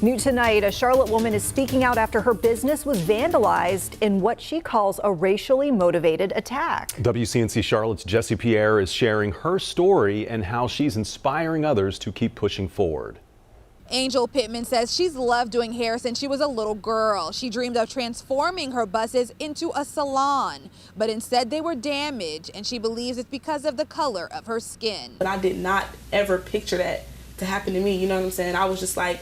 New tonight, a Charlotte woman is speaking out after her business was vandalized in what she calls a racially motivated attack. WCNC Charlotte's Jessie Pierre is sharing her story and how she's inspiring others to keep pushing forward. Angel Pittman says she's loved doing hair since she was a little girl. She dreamed of transforming her buses into a salon, but instead they were damaged, and she believes it's because of the color of her skin. But I did not ever picture that to happen to me, you know what I'm saying? I was just like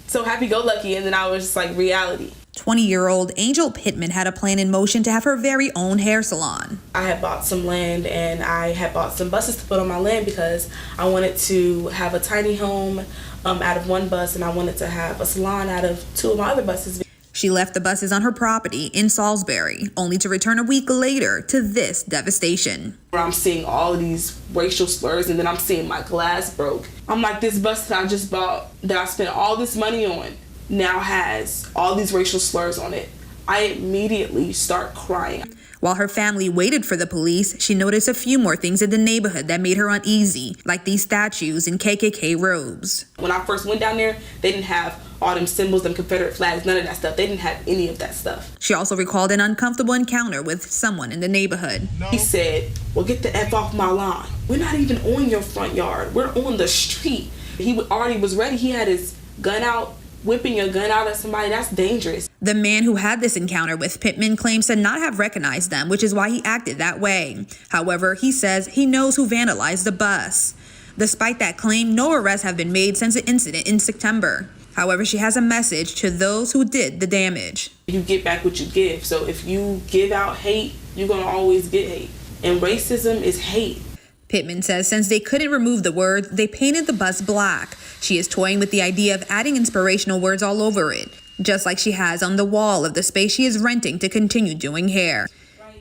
so happy-go-lucky, and then I was just like reality. 20-year-old Angel Pittman had a plan in motion to have her very own hair salon. I had bought some land and I had bought some buses to put on my land because I wanted to have a tiny home out of one bus, and I wanted to have a salon out of two of my other buses. She left the buses on her property in Salisbury, only to return a week later to this devastation. I'm seeing all of these racial slurs, and then I'm seeing my glass broke. I'm like, this bus that I just bought, that I spent all this money on, now has all these racial slurs on it. I immediately start crying. While her family waited for the police, she noticed a few more things in the neighborhood that made her uneasy, like these statues in KKK robes. When I first went down there, they didn't have all them symbols, them Confederate flags, none of that stuff. They didn't have any of that stuff. She also recalled an uncomfortable encounter with someone in the neighborhood. He said, well, get the F off my lawn. We're not even on your front yard. We're on the street. He already was ready. He had his gun out. Whipping your gun out at somebody, that's dangerous. The man who had this encounter with Pittman claims to not have recognized them, which is why he acted that way. However, he says he knows who vandalized the bus. Despite that claim, no arrests have been made since the incident in September. However, she has a message to those who did the damage. You get back what you give. So if you give out hate, you're going to always get hate. And racism is hate. Pittman says since they couldn't remove the words, they painted the bus black. She is toying with the idea of adding inspirational words all over it, just like she has on the wall of the space she is renting to continue doing hair.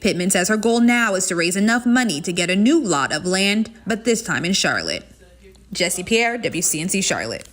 Pittman says her goal now is to raise enough money to get a new lot of land, but this time in Charlotte. Jessie Pierre, WCNC Charlotte.